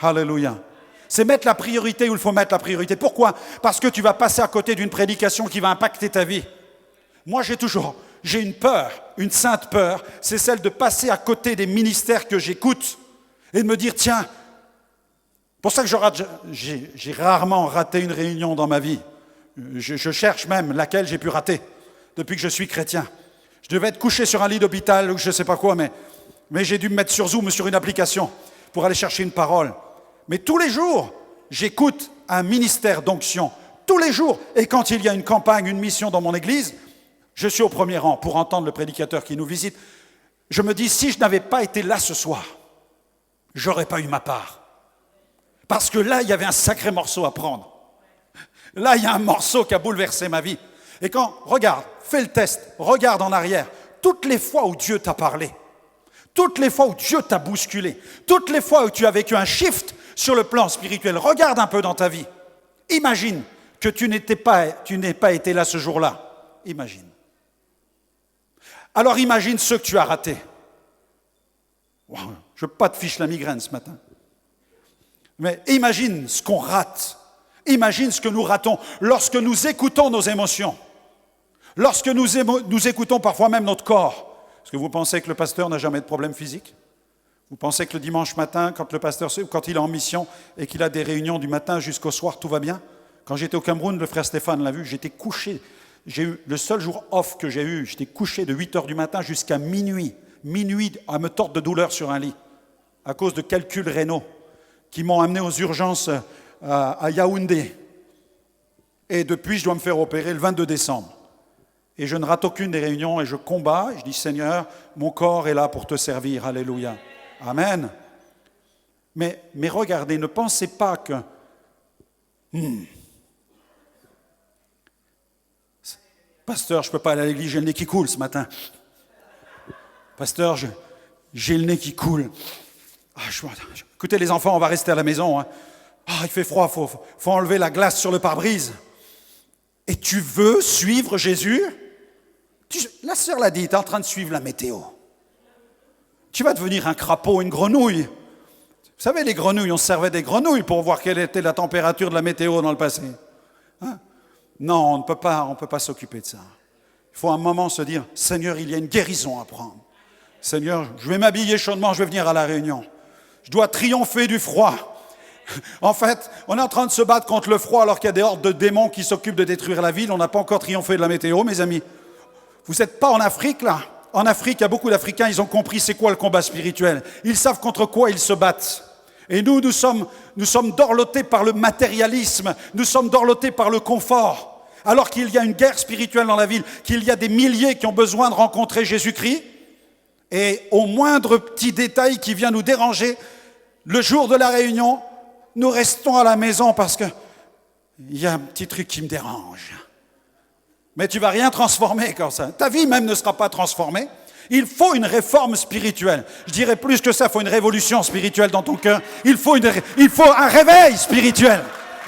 Alléluia. C'est mettre la priorité où il faut mettre la priorité. Pourquoi? Parce que tu vas passer à côté d'une prédication qui va impacter ta vie. Moi, j'ai une peur, une sainte peur, c'est celle de passer à côté des ministères que j'écoute et de me dire, tiens, pour ça que j'ai rarement raté une réunion dans ma vie. Je cherche même laquelle j'ai pu rater depuis que je suis chrétien. Je devais être couché sur un lit d'hôpital ou je ne sais pas quoi, mais j'ai dû me mettre sur Zoom ou sur une application pour aller chercher une parole. Mais tous les jours, j'écoute un ministère d'onction. Tous les jours. Et quand il y a une campagne, une mission dans mon église, je suis au premier rang pour entendre le prédicateur qui nous visite. Je me dis, si je n'avais pas été là ce soir, je n'aurais pas eu ma part. Parce que là, il y avait un sacré morceau à prendre. Là, il y a un morceau qui a bouleversé ma vie. Et regarde, fais le test, regarde en arrière. Toutes les fois où Dieu t'a parlé, toutes les fois où Dieu t'a bousculé, toutes les fois où tu as vécu un shift sur le plan spirituel, regarde un peu dans ta vie. Imagine que tu n'aies pas été là ce jour-là. Imagine. Alors imagine ce que tu as raté. Wow, je ne veux pas te fiche la migraine ce matin. Mais imagine ce qu'on rate. Imagine ce que nous ratons lorsque nous écoutons nos émotions. Lorsque nous écoutons parfois même notre corps. Est-ce que vous pensez que le pasteur n'a jamais de problème physique? Vous pensez que le dimanche matin, quand il est en mission et qu'il a des réunions du matin jusqu'au soir, tout va bien? Quand j'étais au Cameroun, le frère Stéphane l'a vu, j'étais couché. Le seul jour off que j'ai eu, j'étais couché de 8h du matin jusqu'à minuit. Minuit à me tordre de douleur sur un lit, à cause de calculs rénaux qui m'ont amené aux urgences à Yaoundé. Et depuis, je dois me faire opérer le 22 décembre. Et je ne rate aucune des réunions et je combats. Et je dis, Seigneur, mon corps est là pour te servir. Alléluia. Amen. Mais regardez, ne pensez pas que... Pasteur, je ne peux pas aller à l'église, j'ai le nez qui coule ce matin. Pasteur, j'ai le nez qui coule. Écoutez les enfants, on va rester à la maison. Hein. Il fait froid, faut enlever la glace sur le pare-brise. Et tu veux suivre Jésus? La sœur l'a dit, tu es en train de suivre la météo. Tu vas devenir un crapaud, une grenouille. Vous savez, les grenouilles, on se servait des grenouilles pour voir quelle était la température de la météo dans le passé. Hein? Non, on ne peut pas s'occuper de ça. Il faut un moment se dire, Seigneur, il y a une guérison à prendre. Seigneur, je vais m'habiller chaudement, je vais venir à la réunion. Je dois triompher du froid. En fait, on est en train de se battre contre le froid alors qu'il y a des hordes de démons qui s'occupent de détruire la ville. On n'a pas encore triomphé de la météo, mes amis. Vous n'êtes pas en Afrique, là? En Afrique, il y a beaucoup d'Africains, ils ont compris c'est quoi le combat spirituel. Ils savent contre quoi ils se battent. Et nous sommes dorlotés par le matérialisme, nous sommes dorlotés par le confort. Alors qu'il y a une guerre spirituelle dans la ville, qu'il y a des milliers qui ont besoin de rencontrer Jésus-Christ. Et au moindre petit détail qui vient nous déranger, le jour de la réunion, nous restons à la maison parce qu'il y a un petit truc qui me dérange. Mais tu ne vas rien transformer comme ça. Ta vie même ne sera pas transformée. Il faut une réforme spirituelle. Je dirais plus que ça, il faut une révolution spirituelle dans ton cœur. Il faut un réveil spirituel.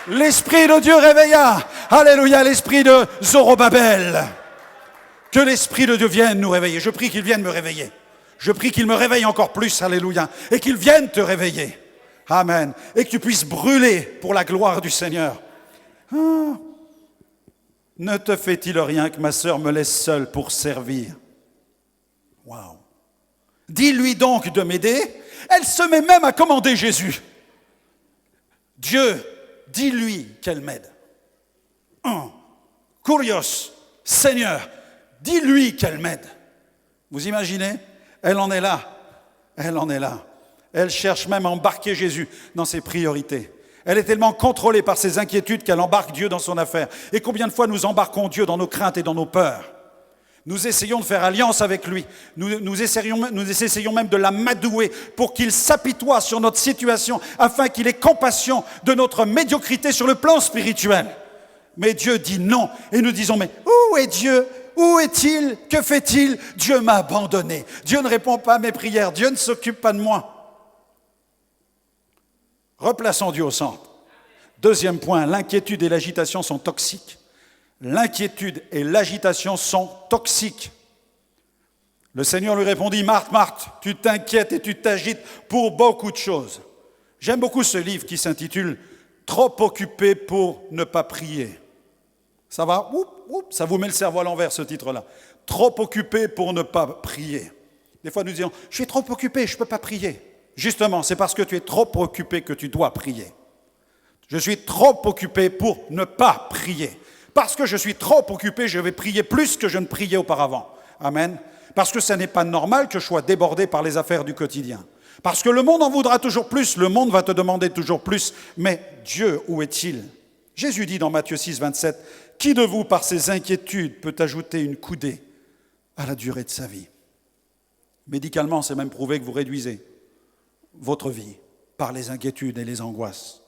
L'Esprit de Dieu réveilla. Alléluia, l'Esprit de Zorobabel. Que l'Esprit de Dieu vienne nous réveiller. Je prie qu'il vienne me réveiller. Je prie qu'il me réveille encore plus, alléluia. Et qu'il vienne te réveiller. Amen. Et que tu puisses brûler pour la gloire du Seigneur. Ne te fait-il rien que ma sœur me laisse seule pour servir? Waouh. Dis-lui donc de m'aider. Elle se met même à commander Jésus. Dieu, dis-lui qu'elle m'aide. Kurios, Seigneur, dis-lui qu'elle m'aide. Vous imaginez? Elle en est là. Elle en est là. Elle cherche même à embarquer Jésus dans ses priorités. Elle est tellement contrôlée par ses inquiétudes qu'elle embarque Dieu dans son affaire. Et combien de fois nous embarquons Dieu dans nos craintes et dans nos peurs? Nous essayons de faire alliance avec lui. Nous essayons même de l'amadouer pour qu'il s'apitoie sur notre situation afin qu'il ait compassion de notre médiocrité sur le plan spirituel. Mais Dieu dit non. Et nous disons, mais où est Dieu? Où est-il? Que fait-il? Dieu m'a abandonné. Dieu ne répond pas à mes prières. Dieu ne s'occupe pas de moi. Replaçons Dieu au centre. Deuxième point, l'inquiétude et l'agitation sont toxiques. L'inquiétude et l'agitation sont toxiques. Le Seigneur lui répondit, Marthe, Marthe, tu t'inquiètes et tu t'agites pour beaucoup de choses. J'aime beaucoup ce livre qui s'intitule « Trop occupé pour ne pas prier ». Ça va? Ça vous met le cerveau à l'envers, ce titre-là. « Trop occupé pour ne pas prier ». Des fois, nous disons « Je suis trop occupé, je ne peux pas prier ». Justement, c'est parce que tu es trop occupé que tu dois prier. Je suis trop occupé pour ne pas prier. Parce que je suis trop occupé, je vais prier plus que je ne priais auparavant. Amen. Parce que ce n'est pas normal que je sois débordé par les affaires du quotidien. Parce que le monde en voudra toujours plus, le monde va te demander toujours plus. Mais Dieu, où est-il? Jésus dit dans Matthieu 6, 27, « Qui de vous, par ses inquiétudes, peut ajouter une coudée à la durée de sa vie ?» Médicalement, c'est même prouvé que vous réduisez votre vie par les inquiétudes et les angoisses.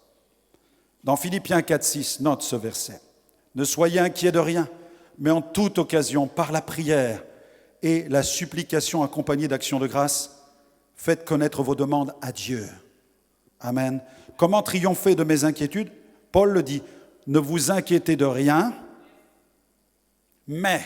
Dans Philippiens 4, 6, note ce verset. « Ne soyez inquiets de rien, mais en toute occasion, par la prière et la supplication accompagnée d'actions de grâce, faites connaître vos demandes à Dieu. » Amen. Comment triompher de mes inquiétudes? Paul le dit, ne vous inquiétez de rien, mais,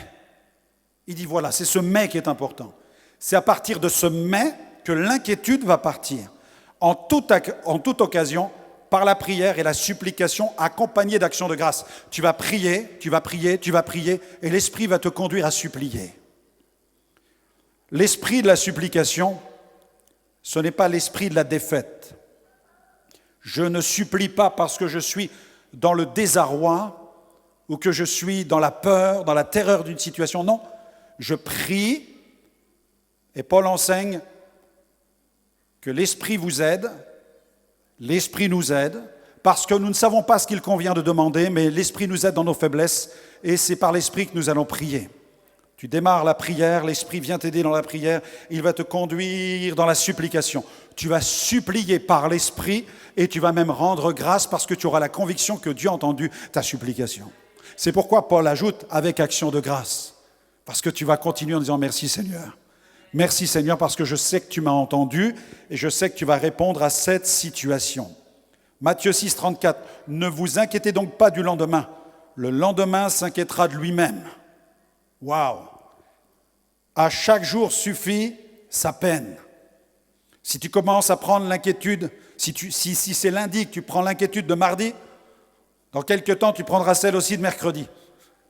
il dit voilà, c'est ce mais qui est important. C'est à partir de ce mais que l'inquiétude va partir. En toute occasion, par la prière et la supplication accompagnée d'actions de grâce. Tu vas prier, et l'Esprit va te conduire à supplier. L'esprit de la supplication, ce n'est pas l'esprit de la défaite. Je ne supplie pas parce que je suis dans le désarroi ou que je suis dans la peur, dans la terreur d'une situation. Non, je prie et Paul enseigne que l'Esprit vous aide, l'Esprit nous aide, parce que nous ne savons pas ce qu'il convient de demander, mais l'Esprit nous aide dans nos faiblesses et c'est par l'Esprit que nous allons prier. Tu démarres la prière, l'Esprit vient t'aider dans la prière, il va te conduire dans la supplication. Tu vas supplier par l'Esprit et tu vas même rendre grâce parce que tu auras la conviction que Dieu a entendu ta supplication. C'est pourquoi Paul ajoute avec action de grâce, parce que tu vas continuer en disant merci Seigneur. Merci Seigneur parce que je sais que tu m'as entendu et je sais que tu vas répondre à cette situation. Matthieu 6, 34, ne vous inquiétez donc pas du lendemain, le lendemain s'inquiétera de lui-même. Waouh! À chaque jour suffit sa peine. Si tu commences à prendre l'inquiétude, si c'est lundi que tu prends l'inquiétude de mardi, dans quelque temps tu prendras celle aussi de mercredi.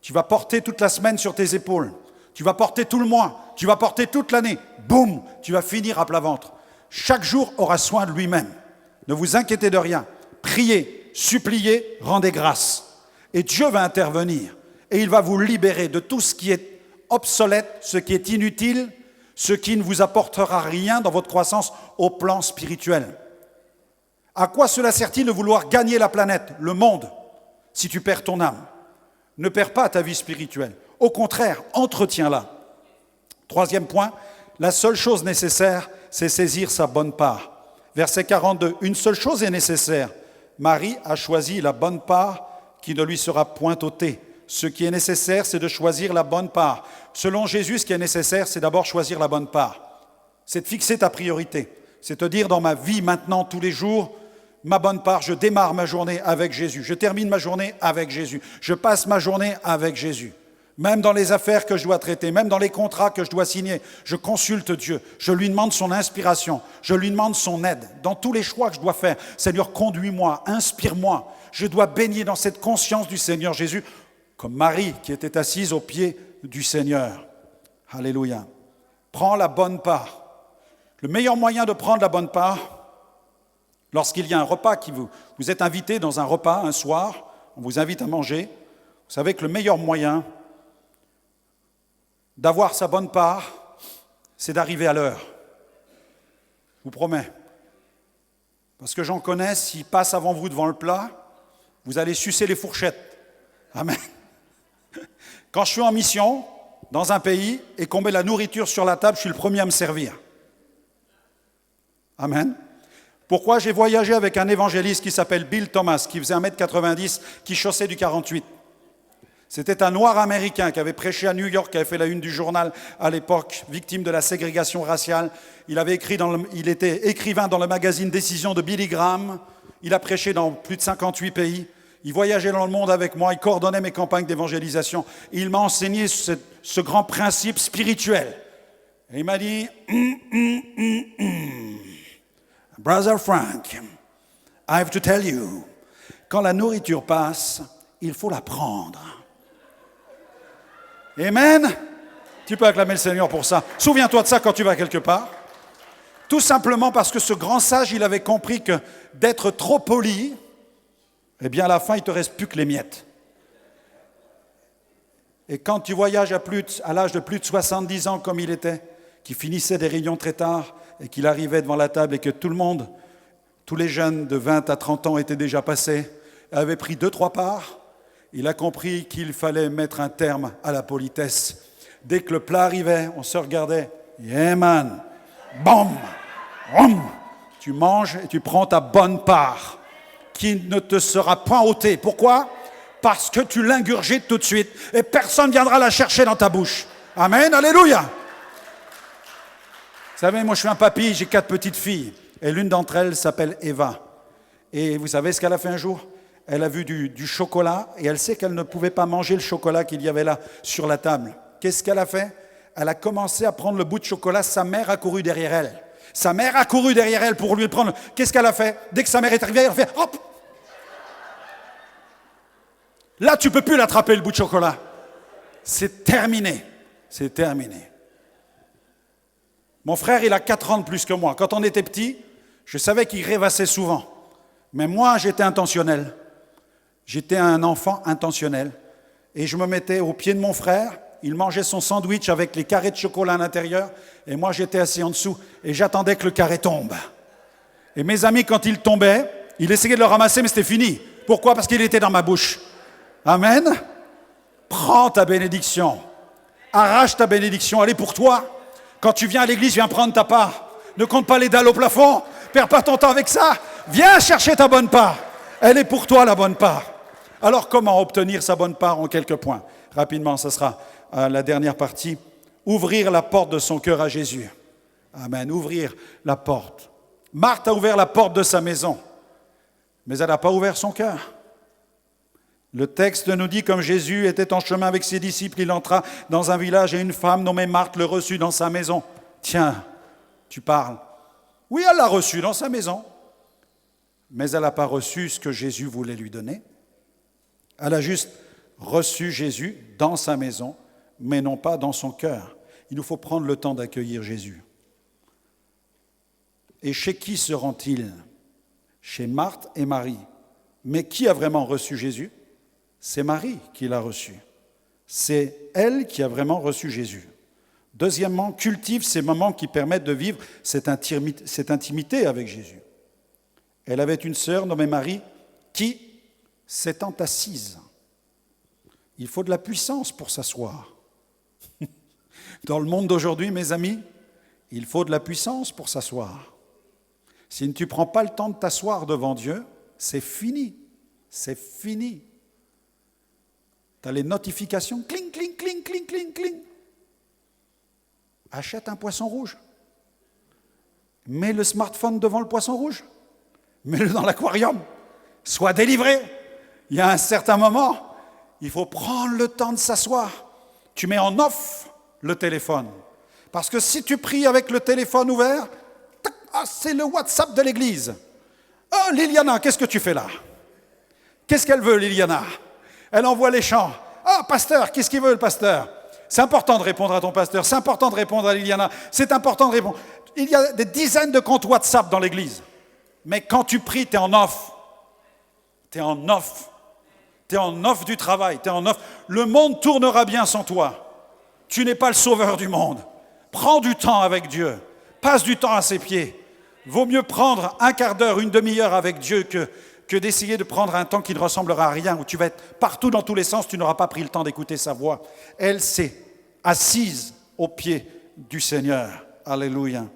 Tu vas porter toute la semaine sur tes épaules. Tu vas porter tout le mois. Tu vas porter toute l'année. Boum! Tu vas finir à plat ventre. Chaque jour aura soin de lui-même. Ne vous inquiétez de rien. Priez, suppliez, rendez grâce. Et Dieu va intervenir. Et il va vous libérer de tout ce qui est obsolète, ce qui est inutile, ce qui ne vous apportera rien dans votre croissance au plan spirituel. À quoi cela sert-il de vouloir gagner la planète, le monde, si tu perds ton âme? Ne perds pas ta vie spirituelle. Au contraire, entretiens-la. Troisième point, la seule chose nécessaire, c'est saisir sa bonne part. Verset 42, une seule chose est nécessaire. Marie a choisi la bonne part qui ne lui sera point ôtée. Ce qui est nécessaire, c'est de choisir la bonne part. Selon Jésus, ce qui est nécessaire, c'est d'abord choisir la bonne part. C'est de fixer ta priorité. C'est de dire dans ma vie maintenant, tous les jours, ma bonne part, je démarre ma journée avec Jésus. Je termine ma journée avec Jésus. Je passe ma journée avec Jésus. Même dans les affaires que je dois traiter, même dans les contrats que je dois signer, je consulte Dieu. Je lui demande son inspiration. Je lui demande son aide. Dans tous les choix que je dois faire, Seigneur, conduis-moi, inspire-moi. Je dois baigner dans cette conscience du Seigneur Jésus, comme Marie qui était assise aux pieds du Seigneur. Alléluia. Prends la bonne part. Le meilleur moyen de prendre la bonne part, lorsqu'il y a un repas vous êtes invité dans un repas un soir, on vous invite à manger, vous savez que le meilleur moyen d'avoir sa bonne part, c'est d'arriver à l'heure. Je vous promets. Parce que j'en connais, s'ils passent avant vous devant le plat, vous allez sucer les fourchettes. Amen. Quand je suis en mission dans un pays et qu'on met la nourriture sur la table, je suis le premier à me servir. Amen. Pourquoi? J'ai voyagé avec un évangéliste qui s'appelle Bill Thomas, qui faisait 1m90, qui chaussait du 48. C'était un noir américain qui avait prêché à New York, qui avait fait la une du journal à l'époque, victime de la ségrégation raciale. Il était écrivain dans le magazine Décision de Billy Graham. Il a prêché dans plus de 58 pays. Il voyageait dans le monde avec moi, il coordonnait mes campagnes d'évangélisation. Il m'a enseigné ce grand principe spirituel. Et il m'a dit, Brother Frank, I have to tell you, quand la nourriture passe, il faut la prendre. Amen. Tu peux acclamer le Seigneur pour ça. Souviens-toi de ça quand tu vas quelque part. Tout simplement parce que ce grand sage, il avait compris que d'être trop poli, eh bien à la fin, il ne te reste plus que les miettes. Et quand tu voyages à l'âge de plus de 70 ans comme il était, qu'il finissait des réunions très tard et qu'il arrivait devant la table et que tout le monde, tous les jeunes de 20 à 30 ans étaient déjà passés, avaient pris 2-3 parts, il a compris qu'il fallait mettre un terme à la politesse. Dès que le plat arrivait, on se regardait. Yeah man, bam, bam. Tu manges et tu prends ta bonne part, qui ne te sera point ôtée. Pourquoi ? Parce que tu l'ingurgites tout de suite et personne ne viendra la chercher dans ta bouche. Amen, alléluia. Vous savez, moi je suis un papy, j'ai 4 petites filles et l'une d'entre elles s'appelle Eva. Et vous savez ce qu'elle a fait un jour ? Elle a vu du chocolat et elle sait qu'elle ne pouvait pas manger le chocolat qu'il y avait là sur la table. Qu'est-ce qu'elle a fait ? Elle a commencé à prendre le bout de chocolat, sa mère a couru derrière elle. Sa mère a couru derrière elle pour lui prendre. Qu'est-ce qu'elle a fait ? Dès que sa mère est arrivée, elle a fait hop ! Là, tu ne peux plus l'attraper, le bout de chocolat. C'est terminé. C'est terminé. Mon frère, il a 4 ans de plus que moi. Quand on était petit, je savais qu'il rêvassait souvent. Mais moi, j'étais intentionnel. J'étais un enfant intentionnel. Et je me mettais au pied de mon frère. Il mangeait son sandwich avec les carrés de chocolat à l'intérieur. Et moi, j'étais assis en dessous. Et j'attendais que le carré tombe. Et mes amis, quand il tombait, il essayait de le ramasser, mais c'était fini. Pourquoi ? Parce qu'il était dans ma bouche. Amen. Prends ta bénédiction. Arrache ta bénédiction. Elle est pour toi. Quand tu viens à l'église, viens prendre ta part. Ne compte pas les dalles au plafond. Perds pas ton temps avec ça. Viens chercher ta bonne part. Elle est pour toi, la bonne part. Alors, comment obtenir sa bonne part en quelques points ? Rapidement, ce sera la dernière partie. Ouvrir la porte de son cœur à Jésus. Amen. Ouvrir la porte. Marthe a ouvert la porte de sa maison, mais elle n'a pas ouvert son cœur. Le texte nous dit, comme Jésus était en chemin avec ses disciples, il entra dans un village et une femme nommée Marthe le reçut dans sa maison. Tiens, tu parles. Oui, elle l'a reçu dans sa maison, mais elle n'a pas reçu ce que Jésus voulait lui donner. Elle a juste reçu Jésus dans sa maison, mais non pas dans son cœur. Il nous faut prendre le temps d'accueillir Jésus. Et chez qui se rend-il ? Chez Marthe et Marie. Mais qui a vraiment reçu Jésus ? C'est Marie qui l'a reçu. C'est elle qui a vraiment reçu Jésus. Deuxièmement, cultive ces moments qui permettent de vivre cette intimité avec Jésus. Elle avait une sœur nommée Marie qui, s'étant assise, il faut de la puissance pour s'asseoir. Dans le monde d'aujourd'hui, mes amis, il faut de la puissance pour s'asseoir. Si tu ne prends pas le temps de t'asseoir devant Dieu, c'est fini. C'est fini. Tu as les notifications, cling, cling, cling, cling, cling, cling. Achète un poisson rouge. Mets le smartphone devant le poisson rouge. Mets-le dans l'aquarium. Sois délivré. Il y a un certain moment, il faut prendre le temps de s'asseoir. Tu mets en off le téléphone. Parce que si tu pries avec le téléphone ouvert, c'est le WhatsApp de l'église. Oh, Liliana, qu'est-ce que tu fais là ? Qu'est-ce qu'elle veut, Liliana ? Elle envoie les chants. Ah, pasteur, qu'est-ce qu'il veut, le pasteur ? C'est important de répondre à ton pasteur. C'est important de répondre à Liliana. C'est important de répondre. Il y a des dizaines de comptes WhatsApp dans l'église. Mais quand tu pries, tu es en off. Tu es en off. Tu es en off du travail. Tu es en off. Le monde tournera bien sans toi. Tu n'es pas le sauveur du monde. Prends du temps avec Dieu. Passe du temps à ses pieds. Vaut mieux prendre un quart d'heure, une demi-heure avec Dieu que d'essayer de prendre un temps qui ne ressemblera à rien, où tu vas être partout dans tous les sens, tu n'auras pas pris le temps d'écouter sa voix. Elle s'est assise aux pieds du Seigneur. Alléluia.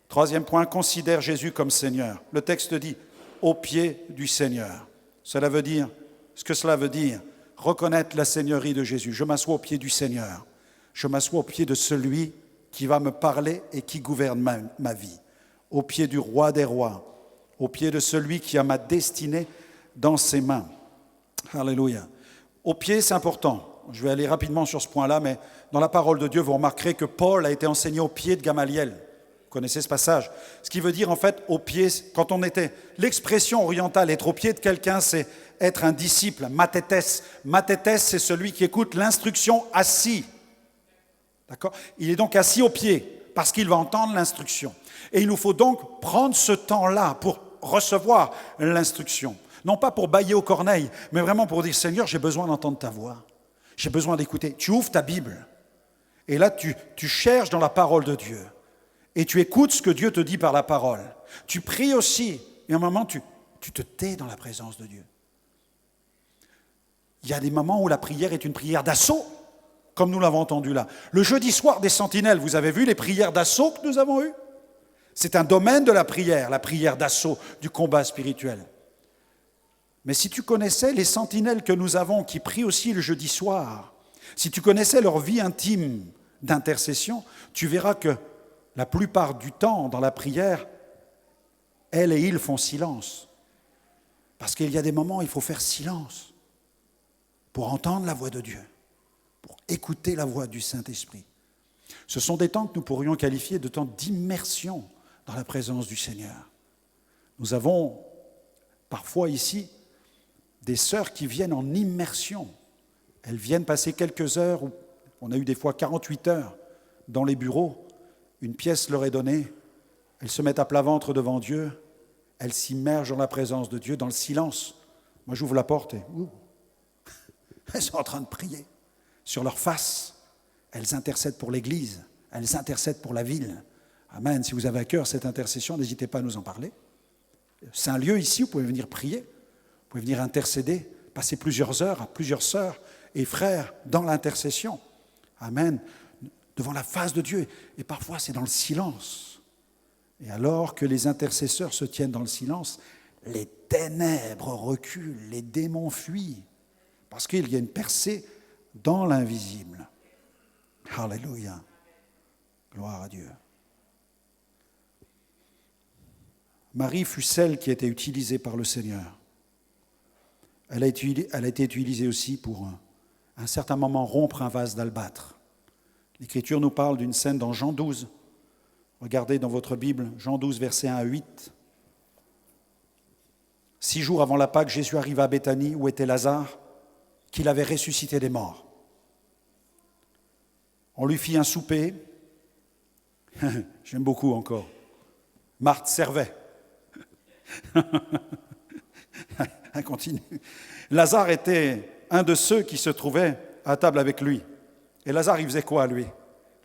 Troisième point, considère Jésus comme Seigneur. Le texte dit, aux pieds du Seigneur. Ce que cela veut dire, reconnaître la seigneurie de Jésus. Je m'assois aux pieds du Seigneur. Je m'assois aux pieds de celui qui va me parler et qui gouverne ma vie. Aux pieds du roi des rois. Aux pieds de celui qui a ma destinée dans ses mains. Alléluia. Aux pieds, c'est important. Je vais aller rapidement sur ce point-là, mais dans la parole de Dieu, vous remarquerez que Paul a été enseigné aux pieds de Gamaliel. Vous connaissez ce passage. Ce qui veut dire en fait au pied, quand on était... L'expression orientale, être au pied de quelqu'un, c'est être un disciple, matétès. Matétès, c'est celui qui écoute l'instruction assis. D'accord ? Il est donc assis au pied parce qu'il va entendre l'instruction. Et il nous faut donc prendre ce temps-là pour recevoir l'instruction. Non pas pour bâiller aux corneilles, mais vraiment pour dire, Seigneur, j'ai besoin d'entendre ta voix. J'ai besoin d'écouter. Tu ouvres ta Bible. Et là, tu cherches dans la parole de Dieu. Et tu écoutes ce que Dieu te dit par la parole. Tu pries aussi. Et à un moment, tu te tais dans la présence de Dieu. Il y a des moments où la prière est une prière d'assaut, comme nous l'avons entendu là. Le jeudi soir des sentinelles, vous avez vu les prières d'assaut que nous avons eues ? C'est un domaine de la prière d'assaut, du combat spirituel. Mais si tu connaissais les sentinelles que nous avons, qui prient aussi le jeudi soir, si tu connaissais leur vie intime d'intercession, tu verras que la plupart du temps, dans la prière, elles et ils font silence. Parce qu'il y a des moments où il faut faire silence pour entendre la voix de Dieu, pour écouter la voix du Saint-Esprit. Ce sont des temps que nous pourrions qualifier de temps d'immersion dans la présence du Seigneur. Nous avons parfois ici des sœurs qui viennent en immersion. Elles viennent passer quelques heures, on a eu des fois 48 heures dans les bureaux. Une pièce leur est donnée, elles se mettent à plat ventre devant Dieu, elles s'immergent dans la présence de Dieu, dans le silence. Moi, j'ouvre la porte et elles sont en train de prier. Sur leur face, elles intercèdent pour l'Église, elles intercèdent pour la ville. Amen. Si vous avez à cœur cette intercession, n'hésitez pas à nous en parler. C'est un lieu ici où vous pouvez venir prier, vous pouvez venir intercéder, passer plusieurs heures à plusieurs sœurs et frères dans l'intercession. Amen. Devant la face de Dieu. Et parfois, c'est dans le silence. Et alors que les intercesseurs se tiennent dans le silence, les ténèbres reculent, les démons fuient. Parce qu'il y a une percée dans l'invisible. Alléluia. Gloire à Dieu. Marie fut celle qui était utilisée par le Seigneur. Elle a été utilisée aussi pour, à un certain moment, rompre un vase d'albâtre. L'Écriture nous parle d'une scène dans Jean 12. Regardez dans votre Bible, Jean 12, versets 1 à 8. 6 jours avant la Pâque, Jésus arriva à Béthanie, où était Lazare, qu'il avait ressuscité des morts. On lui fit un souper. J'aime beaucoup encore. Marthe servait. Elle continue. Lazare était un de ceux qui se trouvaient à table avec lui. Et Lazare, il faisait quoi, lui ?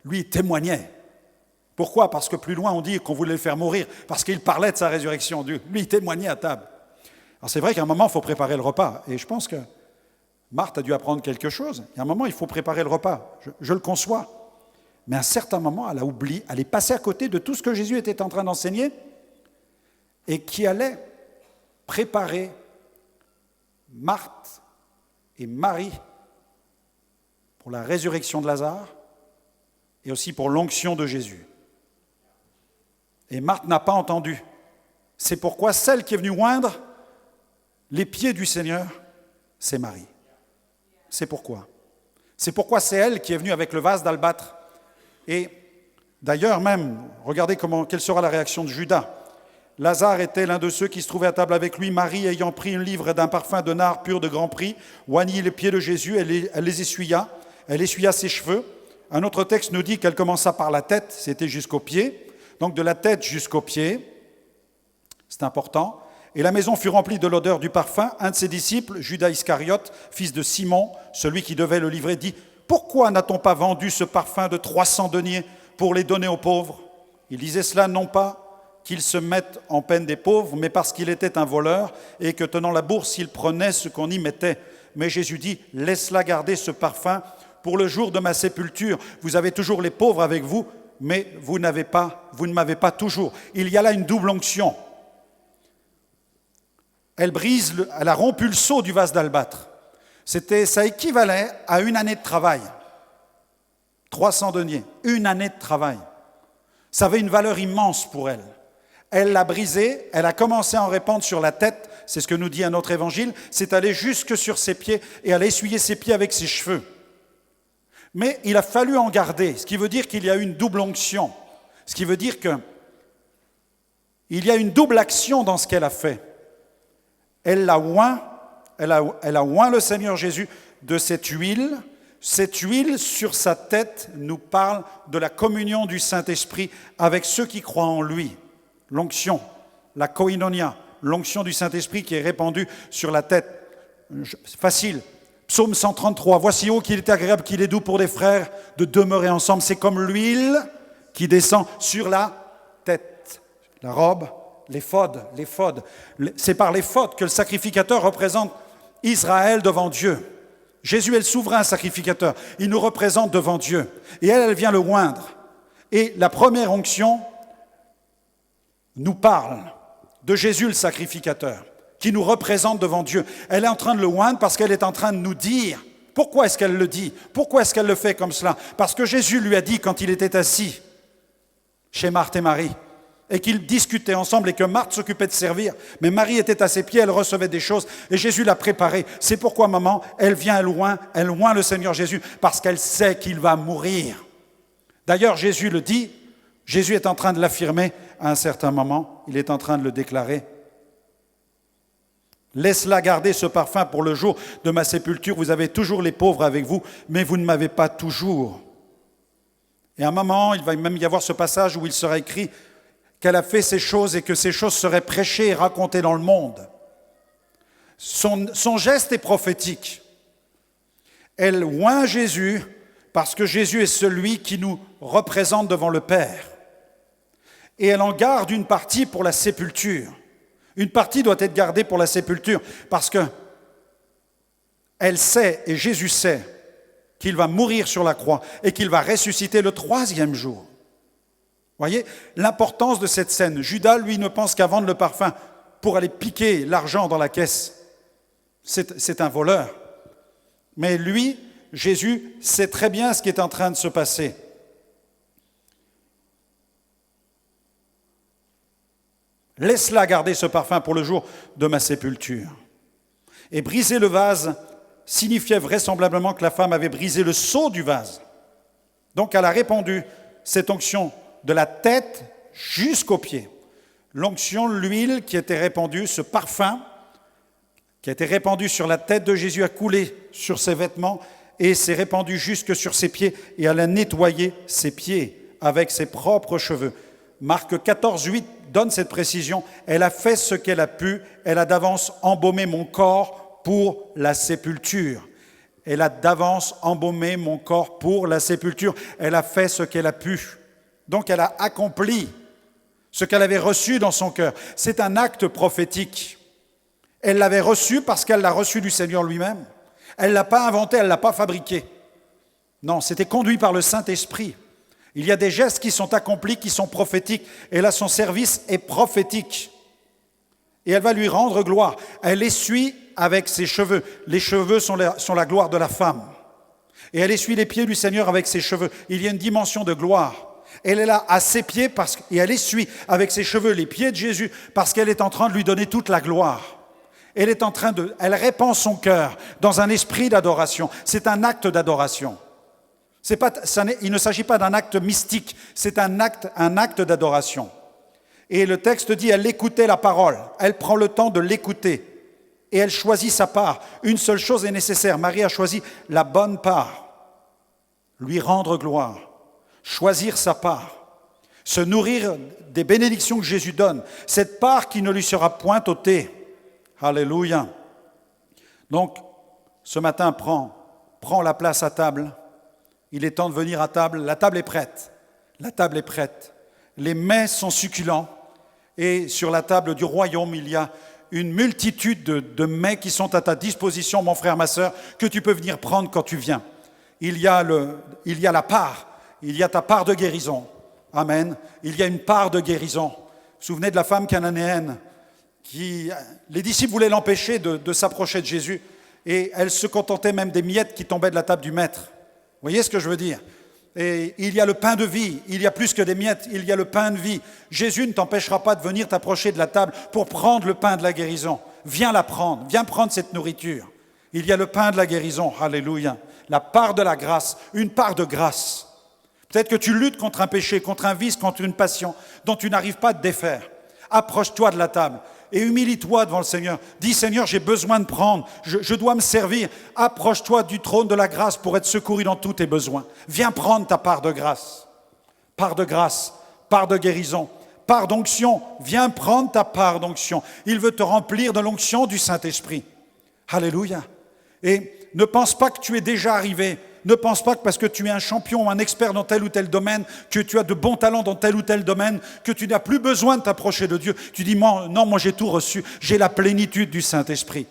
Lui, il témoignait. Pourquoi ? Parce que plus loin, on dit qu'on voulait le faire mourir, parce qu'il parlait de sa résurrection. Lui, il témoignait à table. Alors c'est vrai qu'à un moment, il faut préparer le repas. Et je pense que Marthe a dû apprendre quelque chose. Il y a un moment, il faut préparer le repas. Je le conçois. Mais à un certain moment, elle a oublié, elle est passée à côté de tout ce que Jésus était en train d'enseigner et qui allait préparer Marthe et Marie pour la résurrection de Lazare et aussi pour l'onction de Jésus. Et Marthe n'a pas entendu. C'est pourquoi celle qui est venue oindre les pieds du Seigneur, c'est Marie. C'est pourquoi. C'est pourquoi c'est elle qui est venue avec le vase d'albâtre. Et d'ailleurs même, regardez quelle sera la réaction de Judas. Lazare était l'un de ceux qui se trouvaient à table avec lui. Marie, ayant pris une livre d'un parfum de nard pur de grand prix, oignit les pieds de Jésus, elle les essuya, elle essuya ses cheveux. Un autre texte nous dit qu'elle commença par la tête, c'était jusqu'aux pieds. Donc de la tête jusqu'aux pieds, c'est important. Et la maison fut remplie de l'odeur du parfum. Un de ses disciples, Judas Iscariote, fils de Simon, celui qui devait le livrer, dit « Pourquoi n'a-t-on pas vendu ce parfum de 300 deniers pour les donner aux pauvres ?» Il disait cela non pas qu'il se mette en peine des pauvres, mais parce qu'il était un voleur et que tenant la bourse, il prenait ce qu'on y mettait. Mais Jésus dit « Laisse-la garder ce parfum pour le jour de ma sépulture. Vous avez toujours les pauvres avec vous, mais vous ne m'avez pas toujours. » Il y a là une double onction. Elle a rompu le seau du vase d'albâtre. Ça équivalait à une année de travail. 300 deniers, une année de travail. Ça avait une valeur immense pour elle. Elle l'a brisé, elle a commencé à en répandre sur la tête, c'est ce que nous dit un autre évangile, c'est allé jusque sur ses pieds et elle a essuyé ses pieds avec ses cheveux. Mais il a fallu en garder, ce qui veut dire qu'il y a eu une double onction. Ce qui veut dire que Il y a une double action dans ce qu'elle a fait. Elle l'a oint, elle a oint le Seigneur Jésus de cette huile. Cette huile sur sa tête nous parle de la communion du Saint-Esprit avec ceux qui croient en lui. L'onction, la koinonia, l'onction du Saint-Esprit qui est répandue sur la tête. Facile. Psaume 133. Voici ô qu'il est agréable, qu'il est doux pour des frères de demeurer ensemble. C'est comme l'huile qui descend sur la tête. La robe, l'éphod. C'est par l'éphod que le sacrificateur représente Israël devant Dieu. Jésus est le souverain sacrificateur. Il nous représente devant Dieu. Et elle vient le oindre. Et la première onction nous parle de Jésus le sacrificateur, qui nous représente devant Dieu. Elle est en train de le oindre parce qu'elle est en train de nous dire. Pourquoi est-ce qu'elle le dit? Pourquoi est-ce qu'elle le fait comme cela? Parce que Jésus lui a dit quand il était assis chez Marthe et Marie, et qu'ils discutaient ensemble et que Marthe s'occupait de servir, mais Marie était à ses pieds, elle recevait des choses et Jésus l'a préparée. C'est pourquoi maman, elle vient, elle oint le Seigneur Jésus parce qu'elle sait qu'il va mourir. D'ailleurs, Jésus le dit, Jésus est en train de l'affirmer à un certain moment, il est en train de le déclarer. Laisse-la garder ce parfum pour le jour de ma sépulture. Vous avez toujours les pauvres avec vous, mais vous ne m'avez pas toujours. Et à un moment, il va même y avoir ce passage où il sera écrit qu'elle a fait ces choses et que ces choses seraient prêchées et racontées dans le monde. Son geste est prophétique. Elle oint Jésus parce que Jésus est celui qui nous représente devant le Père. Et elle en garde une partie pour la sépulture. Une partie doit être gardée pour la sépulture parce que elle sait, et Jésus sait, qu'il va mourir sur la croix et qu'il va ressusciter le 3e jour. Voyez l'importance de cette scène. Judas, lui, ne pense qu'à vendre le parfum pour aller piquer l'argent dans la caisse. C'est un voleur. Mais lui, Jésus, sait très bien ce qui est en train de se passer. Laisse-la garder ce parfum pour le jour de ma sépulture. Et briser le vase signifiait vraisemblablement que la femme avait brisé le seau du vase. Donc elle a répandu cette onction de la tête jusqu'aux pieds. L'onction, l'huile qui était répandue, ce parfum qui a été répandu sur la tête de Jésus a coulé sur ses vêtements et s'est répandu jusque sur ses pieds et elle a nettoyé ses pieds avec ses propres cheveux. Marc 14, 8 donne cette précision. Elle a fait ce qu'elle a pu, elle a d'avance embaumé mon corps pour la sépulture. Elle a d'avance embaumé mon corps pour la sépulture. Elle a fait ce qu'elle a pu. Donc elle a accompli ce qu'elle avait reçu dans son cœur. C'est un acte prophétique. Elle l'avait reçu parce qu'elle l'a reçu du Seigneur lui-même. Elle ne l'a pas inventé, elle ne l'a pas fabriqué. Non, c'était conduit par le Saint-Esprit. Il y a des gestes qui sont accomplis, qui sont prophétiques. Et là, son service est prophétique. Et elle va lui rendre gloire. Elle essuie avec ses cheveux. Les cheveux sont la gloire de la femme. Et elle essuie les pieds du Seigneur avec ses cheveux. Il y a une dimension de gloire. Elle est là à ses pieds et elle essuie avec ses cheveux les pieds de Jésus parce qu'elle est en train de lui donner toute la gloire. Elle répand son cœur dans un esprit d'adoration. C'est un acte d'adoration. Il ne s'agit pas d'un acte mystique, c'est un acte d'adoration. Et le texte dit, elle écoutait la parole, elle prend le temps de l'écouter et elle choisit sa part. Une seule chose est nécessaire, Marie a choisi la bonne part, lui rendre gloire, choisir sa part, se nourrir des bénédictions que Jésus donne, cette part qui ne lui sera point ôtée. Alléluia. Donc, ce matin, prends la place à table. Il est temps de venir à table. La table est prête. La table est prête. Les mets sont succulents. Et sur la table du royaume, il y a une multitude de mets qui sont à ta disposition, mon frère, ma sœur, que tu peux venir prendre quand tu viens. Il y a la part. Il y a ta part de guérison. Amen. Il y a une part de guérison. Vous vous souvenez de la femme cananéenne les disciples voulaient l'empêcher de s'approcher de Jésus et elle se contentait même des miettes qui tombaient de la table du maître. Vous voyez ce que je veux dire? Et il y a le pain de vie, il y a plus que des miettes, il y a le pain de vie. Jésus ne t'empêchera pas de venir t'approcher de la table pour prendre le pain de la guérison. Viens la prendre, viens prendre cette nourriture. Il y a le pain de la guérison, alléluia. La part de la grâce, une part de grâce. Peut-être que tu luttes contre un péché, contre un vice, contre une passion dont tu n'arrives pas à te défaire. Approche-toi de la table et humilie-toi devant le Seigneur. Dis, Seigneur, j'ai besoin de prendre, je dois me servir. Approche-toi du trône de la grâce pour être secouru dans tous tes besoins. Viens prendre ta part de grâce, part de guérison, part d'onction. Viens prendre ta part d'onction. Il veut te remplir de l'onction du Saint-Esprit. Alléluia. Et ne pense pas que tu es déjà arrivé. Ne pense pas que parce que tu es un champion ou un expert dans tel ou tel domaine, que tu as de bons talents dans tel ou tel domaine, que tu n'as plus besoin de t'approcher de Dieu. Tu dis, non, moi j'ai tout reçu, j'ai la plénitude du Saint-Esprit.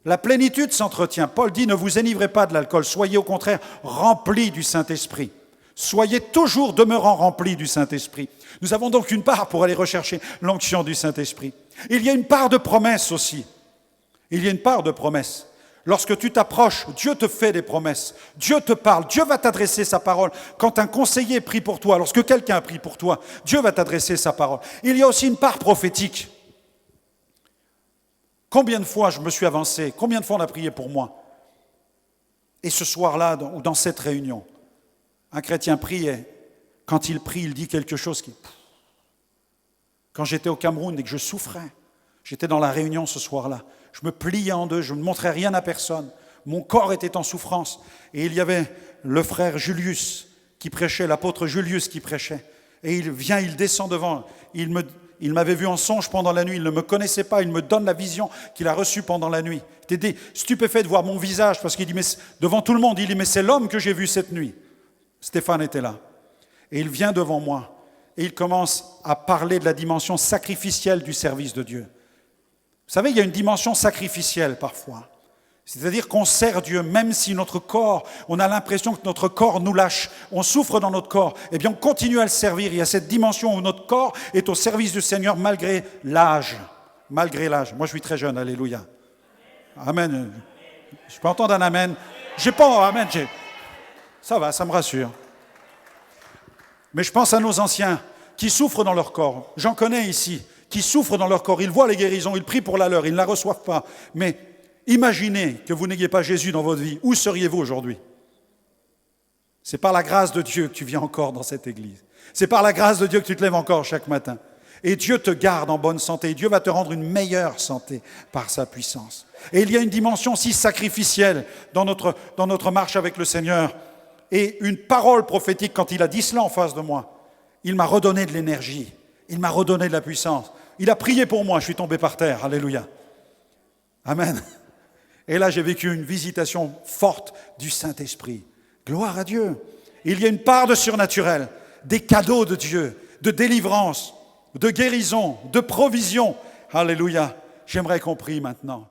La plénitude s'entretient. Paul dit, ne vous enivrez pas de l'alcool, soyez au contraire remplis du Saint-Esprit. Soyez toujours demeurant remplis du Saint-Esprit. Nous avons donc une part pour aller rechercher l'onction du Saint-Esprit. Il y a une part de promesse aussi. Il y a une part de promesse. Lorsque tu t'approches, Dieu te fait des promesses. Dieu te parle. Dieu va t'adresser sa parole. Quand un conseiller prie pour toi, lorsque quelqu'un prie pour toi, Dieu va t'adresser sa parole. Il y a aussi une part prophétique. Combien de fois je me suis avancé? Combien de fois on a prié pour moi? Et ce soir-là, ou dans cette réunion, un chrétien prie et quand il prie, il dit quelque chose qui... Quand j'étais au Cameroun et que je souffrais, j'étais dans la réunion ce soir-là, je me pliais en deux, je ne montrais rien à personne. Mon corps était en souffrance. Et il y avait le frère Julius qui prêchait, l'apôtre Julius qui prêchait. Et il descend devant. Il m'avait vu en songe pendant la nuit, il ne me connaissait pas, il me donne la vision qu'il a reçue pendant la nuit. Il était stupéfait de voir mon visage, parce qu'il dit, mais devant tout le monde, il dit, mais c'est l'homme que j'ai vu cette nuit. Stéphane était là. Et il vient devant moi, et il commence à parler de la dimension sacrificielle du service de Dieu. Vous savez, il y a une dimension sacrificielle parfois. C'est-à-dire qu'on sert Dieu, même si notre corps, on a l'impression que notre corps nous lâche, on souffre dans notre corps, eh bien on continue à le servir. Il y a cette dimension où notre corps est au service du Seigneur malgré l'âge. Malgré l'âge. Moi je suis très jeune, alléluia. Amen. Je peux entendre un amen. J'ai pas, amen. Ça va, ça me rassure. Mais je pense à nos anciens qui souffrent dans leur corps. J'en connais ici, qui souffrent dans leur corps. Ils voient les guérisons, ils prient pour la leur, ils ne la reçoivent pas. Mais imaginez que vous n'ayez pas Jésus dans votre vie. Où seriez-vous aujourd'hui? C'est par la grâce de Dieu que tu viens encore dans cette église. C'est par la grâce de Dieu que tu te lèves encore chaque matin. Et Dieu te garde en bonne santé. Dieu va te rendre une meilleure santé par sa puissance. Et il y a une dimension si sacrificielle dans notre marche avec le Seigneur. Et une parole prophétique, quand il a dit cela en face de moi, il m'a redonné de l'énergie. Il m'a redonné de la puissance. Il a prié pour moi, je suis tombé par terre. Alléluia. Amen. Et là, j'ai vécu une visitation forte du Saint-Esprit. Gloire à Dieu. Il y a une part de surnaturel, des cadeaux de Dieu, de délivrance, de guérison, de provision. Alléluia. J'aimerais qu'on prie maintenant.